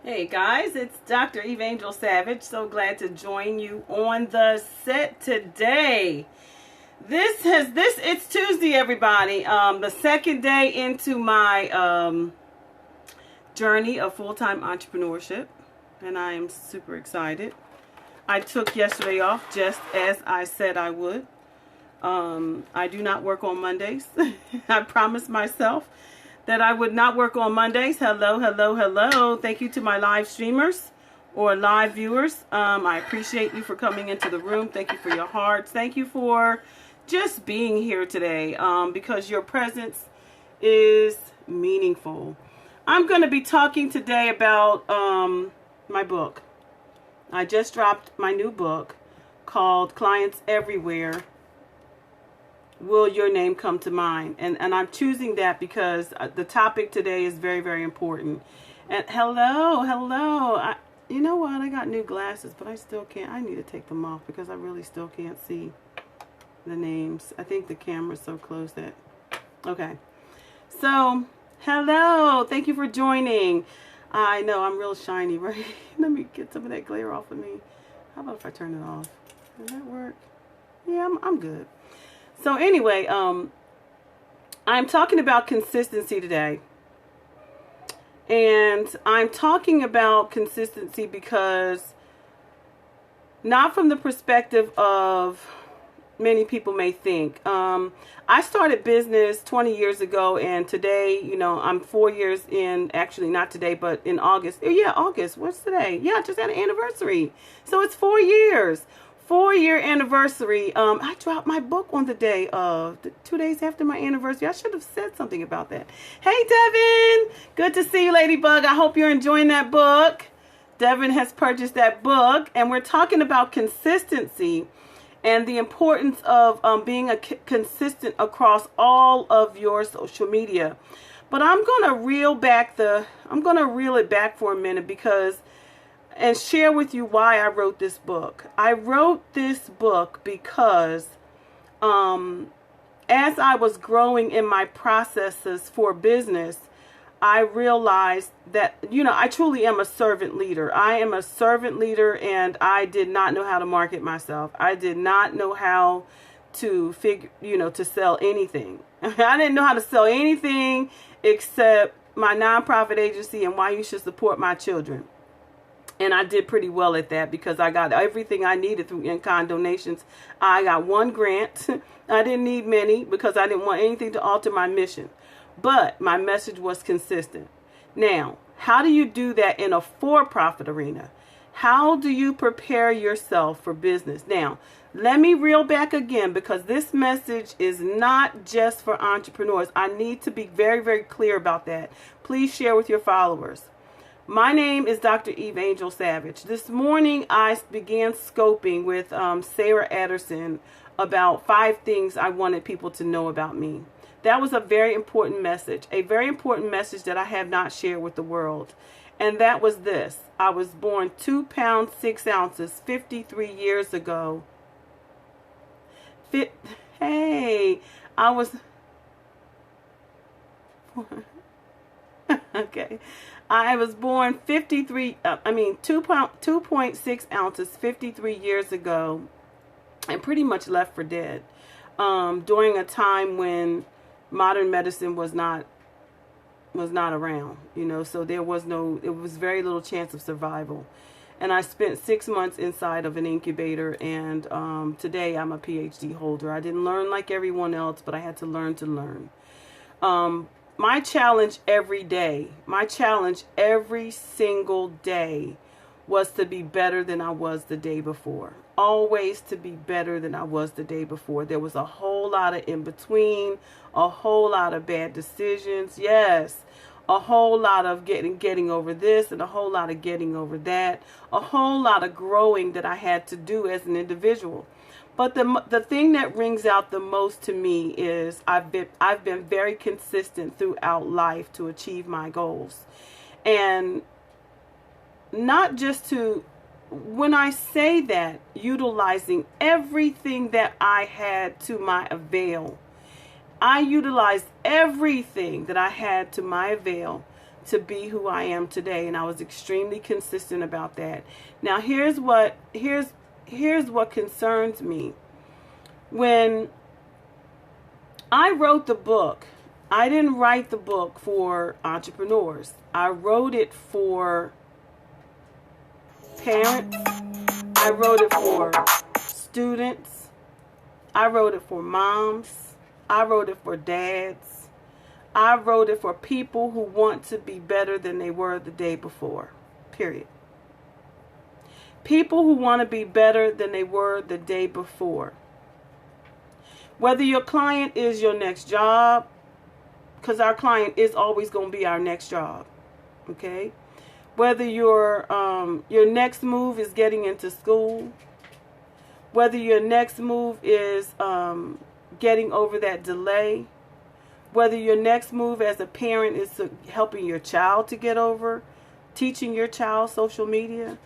Hey guys, it's Dr. Eveangel Savage. So glad to join you on the set today. It's Tuesday, everybody. The second day into my journey of full-time entrepreneurship, and I am super excited. I took yesterday off just as I said I would. I do not work on Mondays. I promised myself that I would not work on Mondays. Hello. Thank you to my live streamers or live viewers. I appreciate you for coming into the room. Thank you for your hearts. Thank you for just being here today, because your presence is meaningful. I'm going to be talking today about my book. I just dropped my new book called Clients Everywhere. Will your name come to mind? And I'm choosing that because the topic today is very, very important. And hello. You know what? I got new glasses, but I still can't. I need to take them off because I really still can't see the names. I think the camera's so close that... Okay. So, hello. Thank you for joining. I know I'm real shiny, right? Let me get some of that glare off of me. How about if I turn it off? Does that work? Yeah, I'm good. So anyway, I'm talking about consistency today. And I'm talking about consistency because not from the perspective of many people may think. I started business 20 years ago, and today, I'm 4 years in, actually not today, but in August. Yeah, August. What's today? Yeah, I just had an anniversary. So it's 4 years. 4-year anniversary. I dropped my book on the day of 2 days after my anniversary. I should have said something about that. Hey, Devin. Good to see you, Ladybug. I hope you're enjoying that book. Devin has purchased that book, and we're talking about consistency and the importance of being consistent across all of your social media. But I'm gonna reel it back for a minute and share with you why I wrote this book. I wrote this book because as I was growing in my processes for business, I realized that, I truly am a servant leader. I am a servant leader, and I did not know how to market myself. I did not know how to to sell anything. I didn't know how to sell anything except my nonprofit agency and why you should support my children. And I did pretty well at that because I got everything I needed through in-kind donations. I got one grant. I didn't need many because I didn't want anything to alter my mission. But my message was consistent. Now, how do you do that in a for-profit arena? How do you prepare yourself for business? Now, let me reel back again because this message is not just for entrepreneurs. I need to be very, very clear about that. Please share with your followers. My name is Dr. Eveangel Savage. This morning I began scoping with Sarah Ederson about 5 things I wanted people to know about me. That was a very important message that I have not shared with the world. And that was this. I was born 2 pounds 6 ounces 53 years ago. Okay. I was born 2.6 ounces 53 years ago and pretty much left for dead during a time when modern medicine was not around, so it was very little chance of survival. And I spent 6 months inside of an incubator, and today I'm a PhD holder. I didn't learn like everyone else, but I had to learn to learn. My challenge every single day was to be better than I was the day before. Always to be better than I was the day before. There was a whole lot of in between, a whole lot of bad decisions. Yes, a whole lot of getting over this and a whole lot of getting over that. A whole lot of growing that I had to do as an individual. But the thing that rings out the most to me is I've been very consistent throughout life to achieve my goals. And not just to, when I say that, utilizing everything that I had to my avail. I utilized everything that I had to my avail to be who I am today, and I was extremely consistent about that. Now here's what concerns me. When I wrote the book, I didn't write the book for entrepreneurs. I wrote it for parents. I wrote it for students. I wrote it for moms. I wrote it for dads. I wrote it for people who want to be better than they were the day before. Period. People who want to be better than they were the day before. Whether your client is your next job, because our client is always going to be our next job. Okay? Whether your next move is getting into school, whether your next move is getting over that delay, whether your next move as a parent is helping your child to get over, teaching your child social media.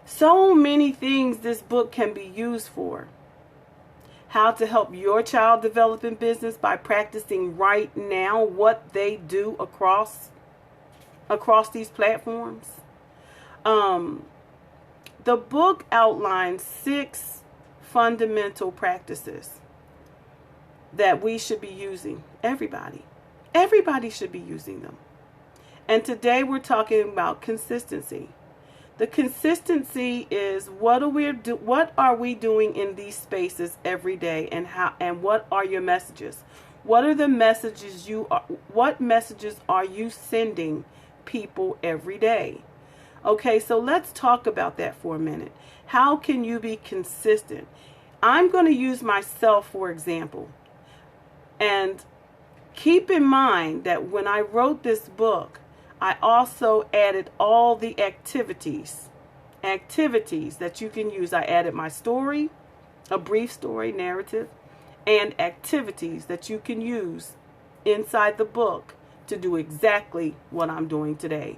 So many things this book can be used for. How to help your child develop in business by practicing right now what they do across these platforms. The book outlines 6 fundamental practices that we should be using. Everybody should be using them. And today we're talking about consistency. The consistency is what are we doing in these spaces every day, and what are your messages? What are the messages what messages are you sending people every day? Okay, so let's talk about that for a minute. How can you be consistent? I'm going to use myself for example. And keep in mind that when I wrote this book, I also added all the activities that you can use. I added my story, a brief story, narrative, and activities that you can use inside the book to do exactly what I'm doing today.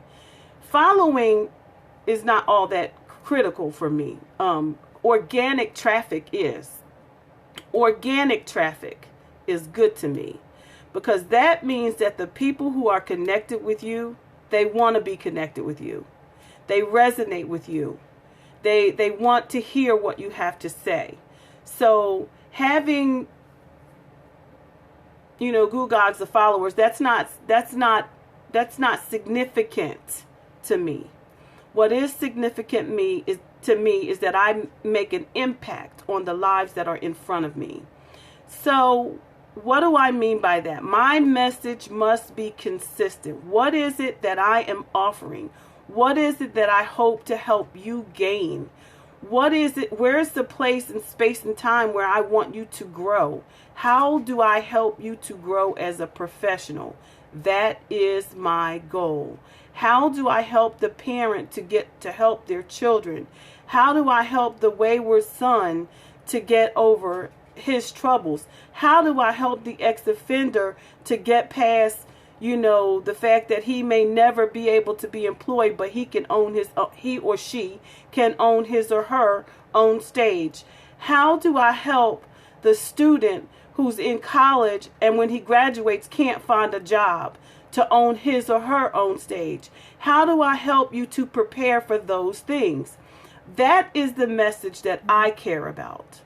Following is not all that critical for me. Organic traffic is. Organic traffic is good to me, because that means that the people who are connected with you, they want to be connected with you. They resonate with you. They want to hear what you have to say. So having, googles of followers, that's not significant to me. What is significant to me is that I make an impact on the lives that are in front of me. So what do I mean by that? My message must be consistent. What is it that I am offering? What is it that I hope to help you gain? What is it? Where's the place and space and time where I want you to grow? How do I help you to grow as a professional? That is my goal. How do I help the parent to get to help their children? How do I help the wayward son to get over his troubles? How do I help the ex-offender to get past, the fact that he may never be able to be employed, but he or she can own his or her own stage? How do I help the student who's in college and when he graduates can't find a job to own his or her own stage? How do I help you to prepare for those things? That is the message that I care about.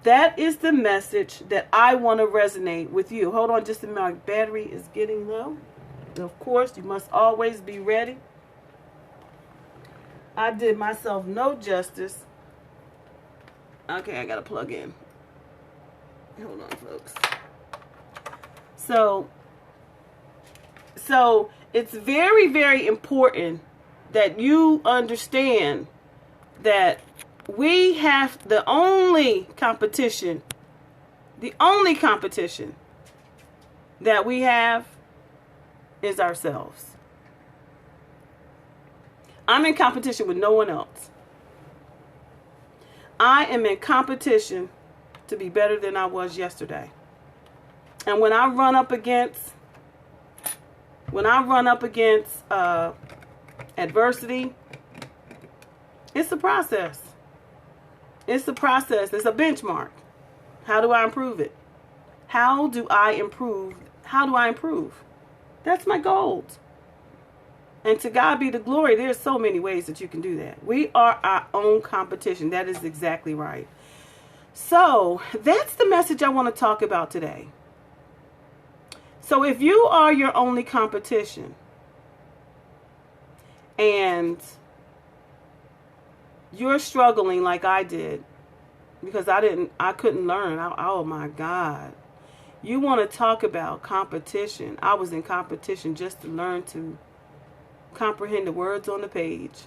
That is the message that I want to resonate with you. Hold on just a minute. My battery is getting low. Of course, you must always be ready. I did myself no justice. Okay, I got to plug in. Hold on, folks. So it's very, very important that you understand that we have the only competition that we have is ourselves. I'm in competition with no one else. I am in competition to be better than I was yesterday. And when I run up against adversity, it's a process. It's a process. It's a benchmark. How do I improve it? How do I improve? That's my goals. And to God be the glory. There's so many ways that you can do that. We are our own competition. That is exactly right. So that's the message I want to talk about today. So if you are your only competition and you're struggling like I did, because I couldn't learn. Oh my God. You want to talk about competition. I was in competition just to learn to comprehend the words on the page.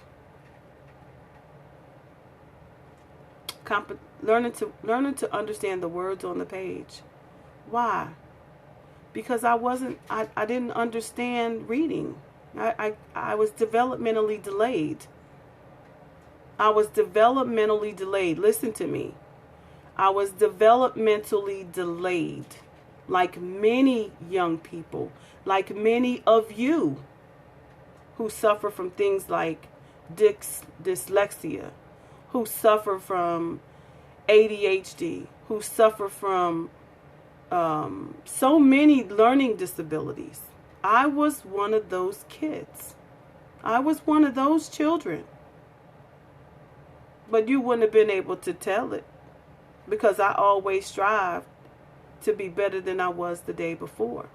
Learning to understand the words on the page. Why? Because I didn't understand reading. I was developmentally delayed. I was developmentally delayed. Listen to me. I was developmentally delayed. Like many young people, like many of you who suffer from things like dyslexia, who suffer from ADHD, who suffer from so many learning disabilities. I was one of those kids. I was one of those children. But you wouldn't have been able to tell it, because I always strived to be better than I was the day before.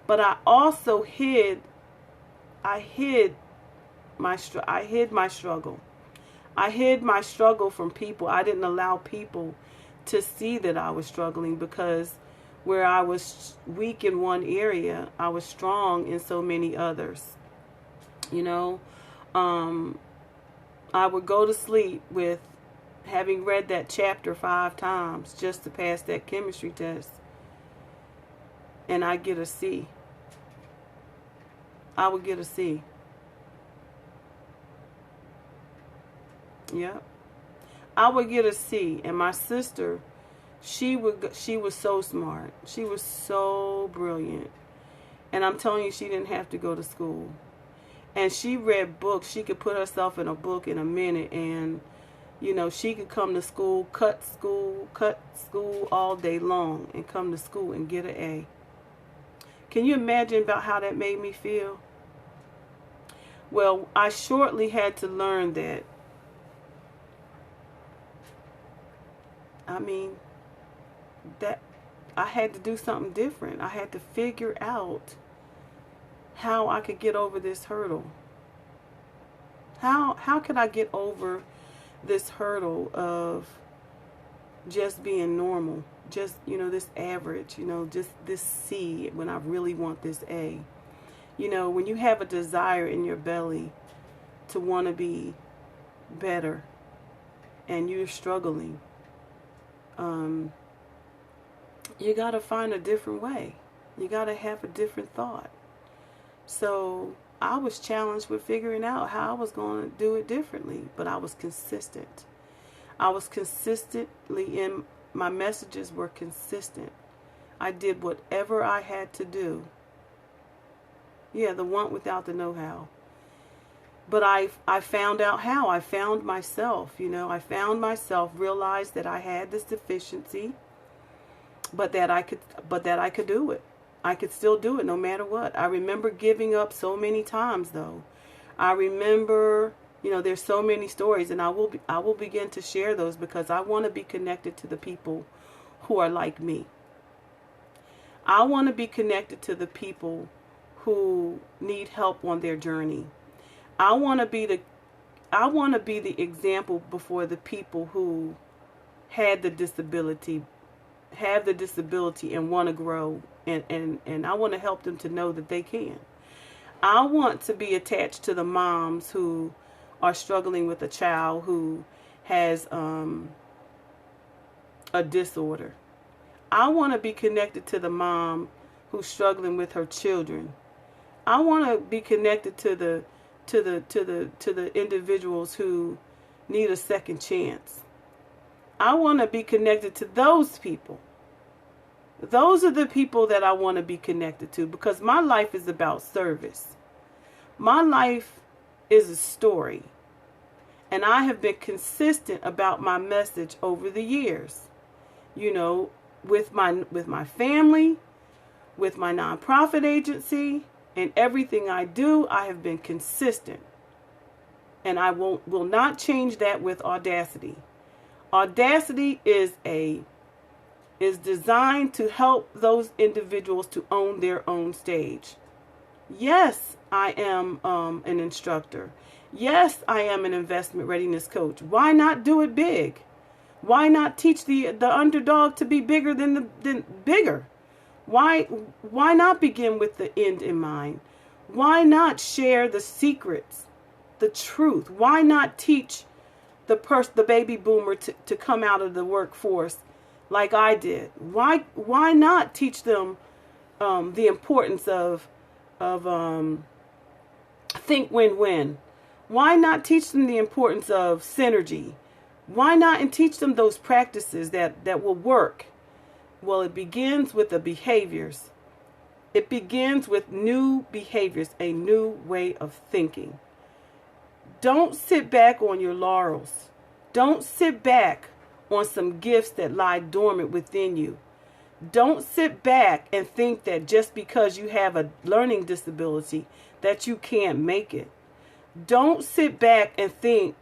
But I also hid my struggle. I hid my struggle from people. I didn't allow people to see that I was struggling, because where I was weak in one area, I was strong in so many others. You know, I would go to sleep with having read that chapter 5 times just to pass that chemistry test, and I get a C. I would get a C. Yep. I would get a C, and my sister, she was so smart. She was so brilliant. And I'm telling you, she didn't have to go to school. And she read books. She could put herself in a book in a minute, and you know, she could come to school, cut school all day long, and come to school and get an A. Can you imagine about how that made me feel? Well, I shortly had to learn that. That I had to do something different. I had to figure out how I could get over this hurdle. How could I get over this hurdle of just being normal, just, you know, this average, you know, just this C when I really want this A. You know, when you have a desire in your belly to want to be better and you're struggling, you got to find a different way. You got to have a different thought. So I was challenged with figuring out how I was going to do it differently, but I was consistent. I was consistently my messages were consistent. I did whatever I had to do. Yeah, the want without the know-how. But I found out how. I found myself, you know. I found myself, realized that I had this deficiency, but that I could do it. I could still do it no matter what. I remember giving up so many times, though. I remember, you know, there's so many stories, and I will begin to share those, because I want to be connected to the people who are like me. I want to be connected to the people who need help on their journey. I want to be the example before the people who have the disability and want to grow, and I want to help them to know that they can. I want to be attached to the moms who are struggling with a child who has a disorder. I want to be connected to the mom who's struggling with her children. I want to be connected to the individuals who need a second chance. I want to be connected to those people. Those are the people that I want to be connected to, because my life is about service. My life is a story, and I have been consistent about my message over the years. You know, with my family, with my nonprofit agency, In everything I do, I have been consistent. And I will not change that with Audacity. Audacity is designed to help those individuals to own their own stage. Yes, I am an instructor. Yes, I am an investment readiness coach. Why not do it big? Why not teach the underdog to be bigger than bigger? Why not begin with the end in mind? Why not share the secrets, the truth? Why not teach the baby boomer to come out of the workforce like I did? Why not teach them the importance of think win-win? Why not teach them the importance of synergy? Why not and teach them those practices that will work? Well, it begins with the behaviors. It begins with new behaviors, a new way of thinking. Don't sit back on your laurels. Don't sit back on some gifts that lie dormant within you. Don't sit back and think that just because you have a learning disability that you can't make it. Don't sit back and think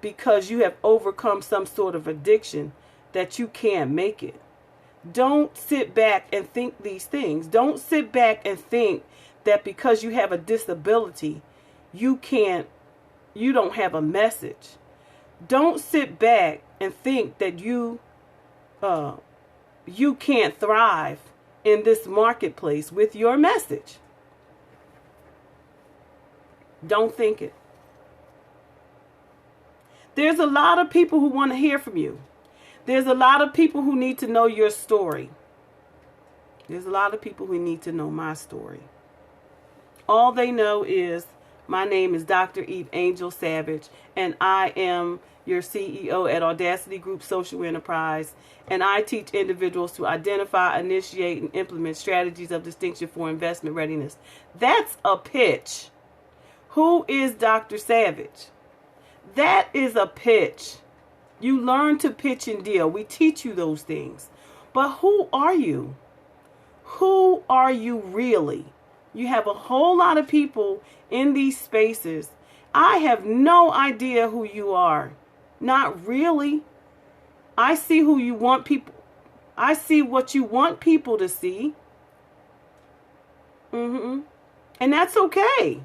because you have overcome some sort of addiction that you can't make it. Don't sit back and think these things. Don't sit back and think that because you have a disability, you don't have a message. Don't sit back and think that you can't thrive in this marketplace with your message. Don't think it. There's a lot of people who want to hear from you. There's a lot of people who need to know your story. There's a lot of people who need to know my story. All they know is my name is Dr. Eveangel Savage, and I am your CEO at Audacity Group Social Enterprise, and I teach individuals to identify, initiate, and implement strategies of distinction for investment readiness. That's a pitch. Who is Dr. Savage? That is a pitch. You learn to pitch and deal. We teach you those things. But who are you? Who are you really? You have a whole lot of people in these spaces. I have no idea who you are. Not really. I see who you want people. I see what you want people to see. And that's okay.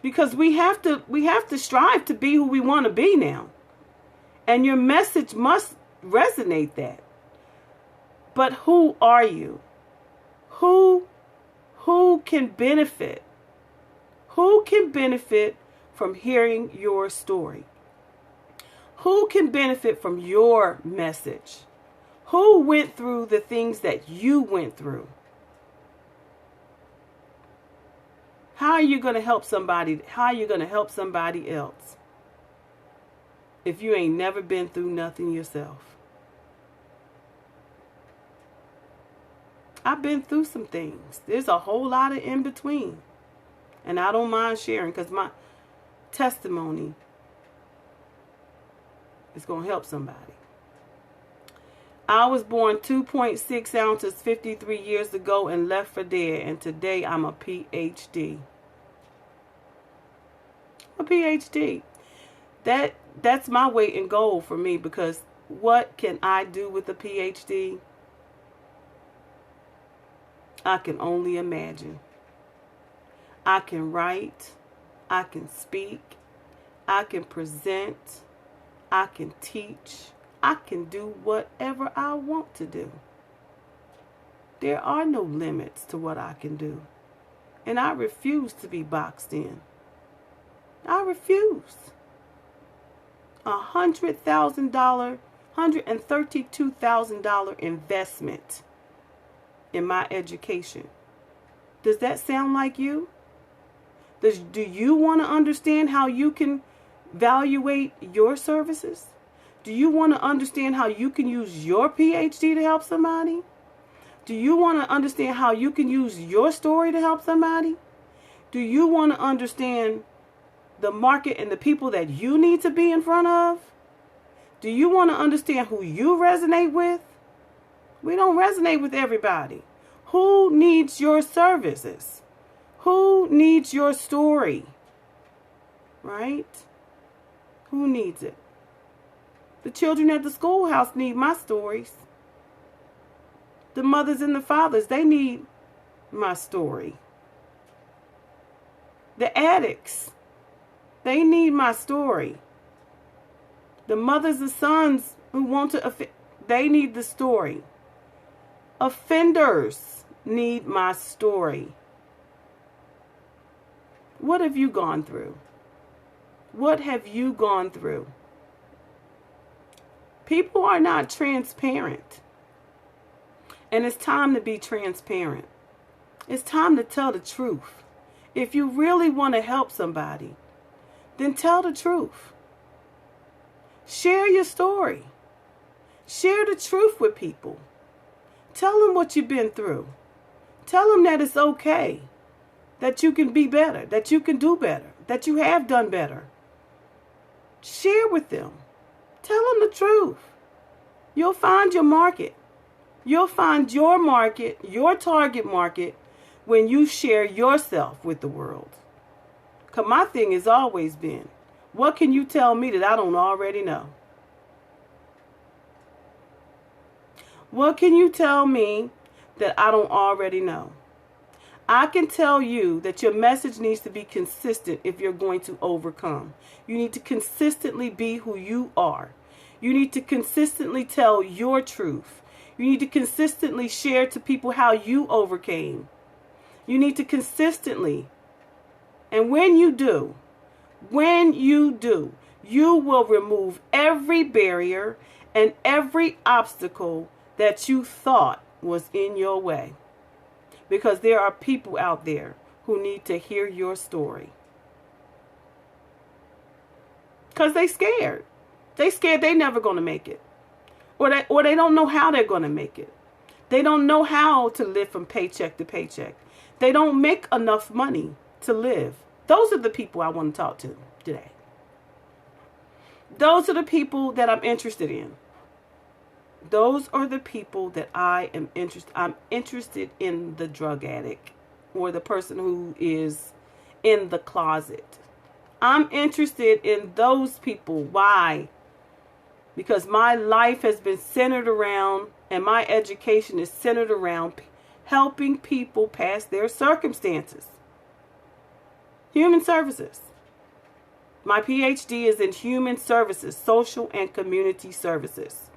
Because we have to strive to be who we want to be now. And your message must resonate that. But who are you? Who can benefit? Who can benefit from hearing your story? Who can benefit from your message? Who went through the things that you went through? How are you going to help somebody? How are you going to help somebody else if you ain't never been through nothing yourself? I've been through some things. There's a whole lot of in between. And I don't mind sharing because my testimony is going to help somebody. I was born 2.6 ounces 53 years ago and left for dead. And today I'm a PhD. A PhD. That's my weight in gold for me, because what can I do with a PhD? I can only imagine. I can write. I can speak. I can present. I can teach. I can do whatever I want to do. There are no limits to what I can do. And I refuse to be boxed in. I refuse. $100,000, $132,000 investment in my education. Does that sound like you? Do you want to understand how you can evaluate your services? Do you want to understand how you can use your PhD to help somebody? Do you want to understand how you can use your story to help somebody? Do you want to understand the market and the people that you need to be in front of? Do you want to understand who you resonate with? We don't resonate with everybody. Who needs your services? Who needs your story? Right? Who needs it? The children at the schoolhouse need my stories. The mothers and the fathers, they need my story. The addicts, they need my story. The mothers and sons who want to offend, they need the story. Offenders need my story. What have you gone through? What have you gone through? People are not transparent. And it's time to be transparent. It's time to tell the truth. If you really want to help somebody, then tell the truth. Share your story. Share the truth with people. Tell them what you've been through. Tell them that it's okay, that you can be better, that you can do better, that you have done better. Share with them. Tell them the truth. You'll find your market. You'll find your market, your target market, when you share yourself with the world. Because my thing has always been, what can you tell me that I don't already know? What can you tell me that I don't already know? I can tell you that your message needs to be consistent if you're going to overcome. You need to consistently be who you are. You need to consistently tell your truth. You need to consistently share to people how you overcame. You need to consistently, and when you do, you will remove every barrier and every obstacle that you thought was in your way. Because there are people out there who need to hear your story. Because they scared. They scared they're never going to make it. Or they don't know how they're going to make it. They don't know how to live from paycheck to paycheck. They don't make enough money to live. Those are the people I want to talk to today. Those are the people that I'm interested in. Those are the people that I am interested. I'm interested in the drug addict or the person who is in the closet. I'm interested in those people. Why? Because my life has been centered around, and my education is centered around helping people past their circumstances. Human services. My PhD is in human services, social and community services.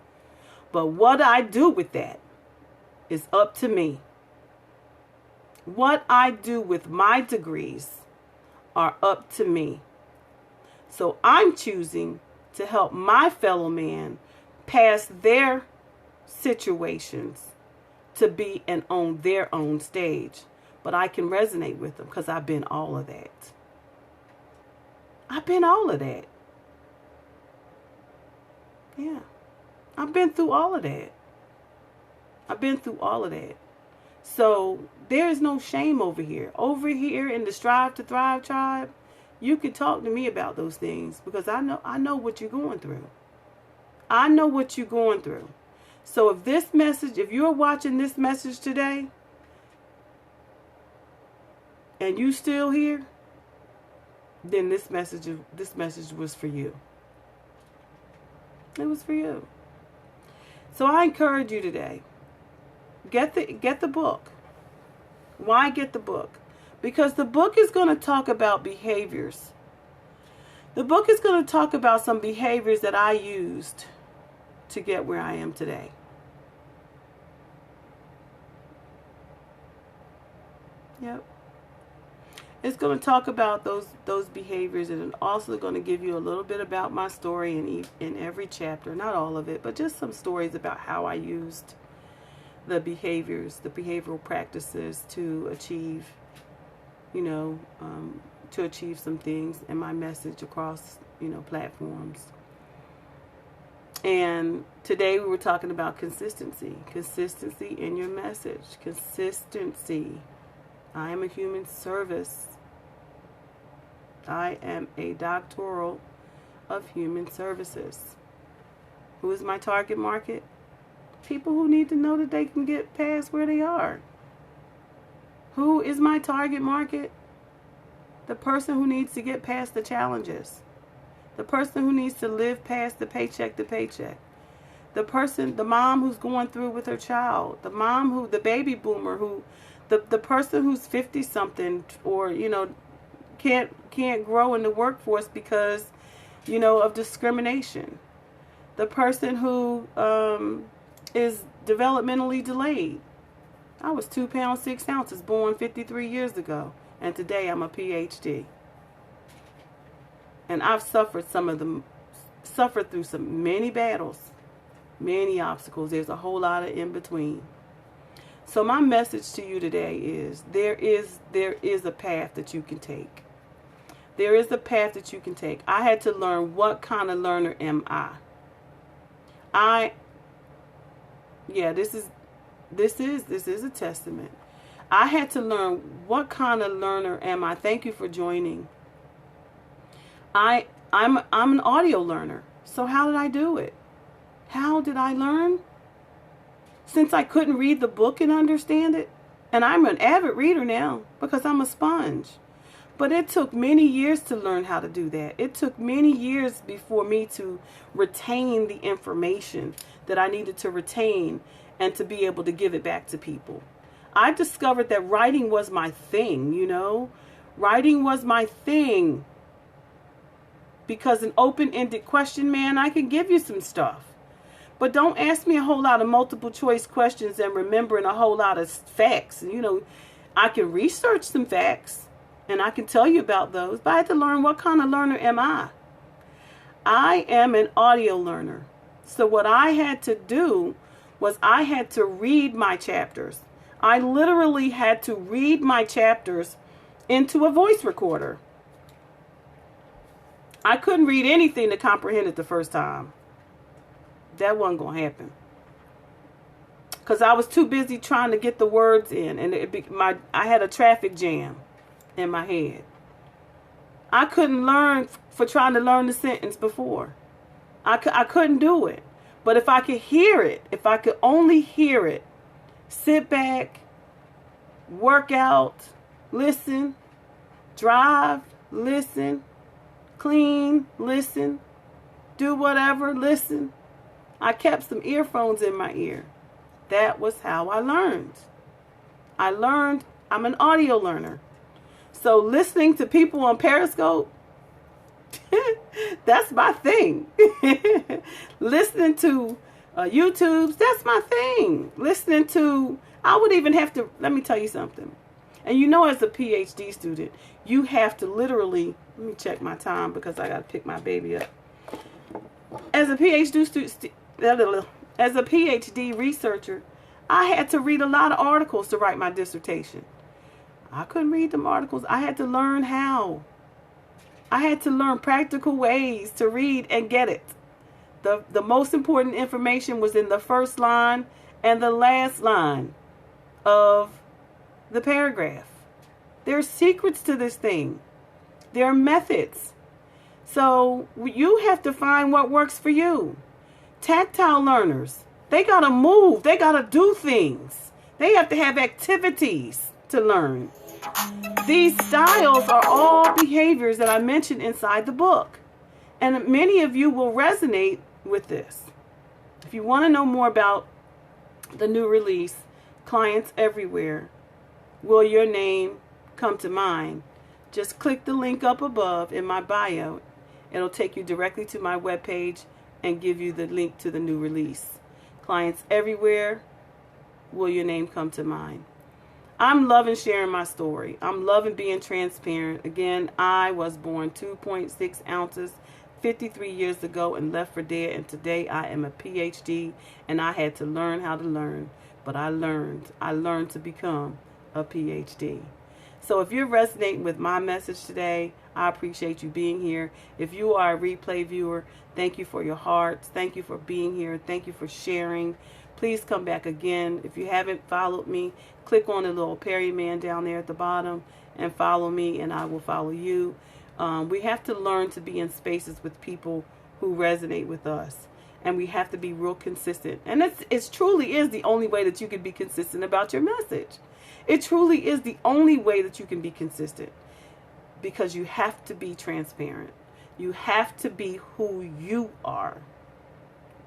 But what I do with that is up to me. What I do with my degrees are up to me. So I'm choosing to help my fellow man pass their situations to be and own their own stage. But I can resonate with them because I've been all of that. I've been all of that. Yeah. I've been through all of that. I've been through all of that. So there is no shame over here. Over here in the Strive to Thrive tribe, you can talk to me about those things because I know what you're going through. I know what you're going through. So if you're watching this message today and you still here, then this message was for you. It was for you. So I encourage you today, get the book. Why get the book? Because the book is going to talk about behaviors. The book is going to talk about some behaviors that I used to get where I am today. Yep. It's going to talk about those behaviors, and it's also going to give you a little bit about my story in every chapter. Not all of it, but just some stories about how I used the behaviors, the behavioral practices to achieve, to achieve some things in my message across, platforms. And today we were talking about consistency. Consistency in your message. Consistency. I am a human service. I am a doctoral of human services. Who is my target market? People who need to know that they can get past where they are. Who is my target market? The person who needs to get past the challenges. The person who needs to live past the paycheck to paycheck. The mom who's going through with her child. The baby boomer the person who's 50 something or, can't grow in the workforce because, of discrimination. The person who is developmentally delayed. I was 2 pounds 6 ounces, born 53 years ago, and today I'm a PhD. And I've suffered through many battles, many obstacles. There's a whole lot of in between. So my message to you today is there is a path that you can take. There is a path that you can take. I had to learn, what kind of learner am I? This is a testament. I had to learn, what kind of learner am I? Thank you for joining. I'm an audio learner. So how did I do it? How did I learn? Since I couldn't read the book and understand it, and I'm an avid reader now because I'm a sponge. But it took many years to learn how to do that. It took many years before me to retain the information that I needed to retain and to be able to give it back to people. I discovered that writing was my thing, Writing was my thing. Because an open-ended question, man, I can give you some stuff. But don't ask me a whole lot of multiple choice questions and remembering a whole lot of facts. I can research some facts and I can tell you about those, but I had to learn, what kind of learner am I? I am an audio learner. So what I had to do was I had to read my chapters. I literally had to read my chapters into a voice recorder. I couldn't read anything to comprehend it the first time. That wasn't going to happen. Because I was too busy trying to get the words in. And I had a traffic jam in my head. I couldn't learn for trying to learn the sentence before. I couldn't do it. But if I could hear it, if I could only hear it, sit back, work out, listen, drive, listen, clean, listen, do whatever, listen. I kept some earphones in my ear. That was how I learned. I'm an audio learner. So listening to people on Periscope, that's my thing. Listening to YouTubes, that's my thing. I would even have to, let me tell you something. And as a PhD student, you have to literally, let me check my time because I got to pick my baby up. As a PhD researcher, I had to read a lot of articles to write my dissertation. I couldn't read them articles. I had to learn how. I had to learn practical ways to read and get it. The most important information was in the first line and the last line of the paragraph. There are secrets to this thing. There are methods. So you have to find what works for you. Tactile learners, they got to move. They got to do things. They have to have activities to learn. These styles are all behaviors that I mentioned inside the book. And many of you will resonate with this. If you want to know more about the new release, Clients Everywhere, Will Your Name Come to Mind? Just click the link up above in my bio. It'll take you directly to my webpage and give you the link to the new release. Clients Everywhere, Will Your Name Come to Mind? I'm loving sharing my story. I'm loving being transparent. Again, I was born 2.6 ounces 53 years ago and left for dead. And today I am a PhD and I had to learn how to learn. But I learned to become a PhD. So if you're resonating with my message today, I appreciate you being here. If you are a replay viewer, thank you for your hearts. Thank you for being here. Thank you for sharing. Please come back again. If you haven't followed me, click on the little Perry man down there at the bottom and follow me, and I will follow you. We have to learn to be in spaces with people who resonate with us. And we have to be real consistent. And it truly is the only way that you can be consistent about your message. It truly is the only way that you can be consistent. because you have to be transparent. You have to be who you are.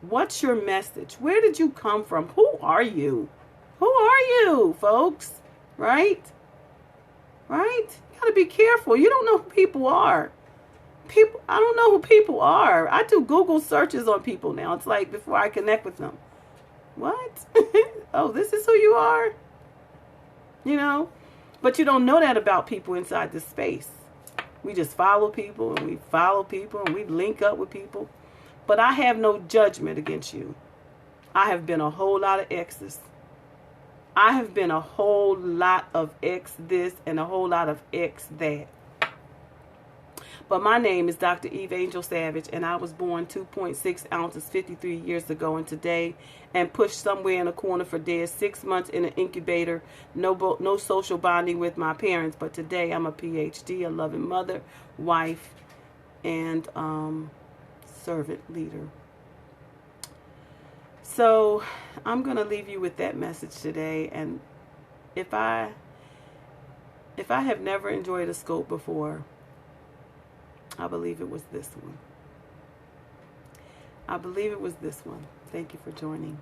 What's your message? Where did you come from? Who are you? Who are you, folks? Right? Right? You got to be careful. You don't know who people are. I don't know who people are. I do Google searches on people now. It's like before I connect with them. What? Oh, this is who you are? You know? But you don't know that about people inside this space. We just follow people and we link up with people. But I have no judgment against you. I have been a whole lot of exes. I have been a whole lot of ex this and a whole lot of ex that. But my name is Dr. Eveangel Savage, and I was born 2.6 ounces 53 years ago, and today, and pushed somewhere in a corner for dead, 6 months in an incubator, no social bonding with my parents. But today, I'm a PhD, a loving mother, wife, and servant leader. So I'm going to leave you with that message today. And if I have never enjoyed a scope before, I believe it was this one. I believe it was this one. Thank you for joining.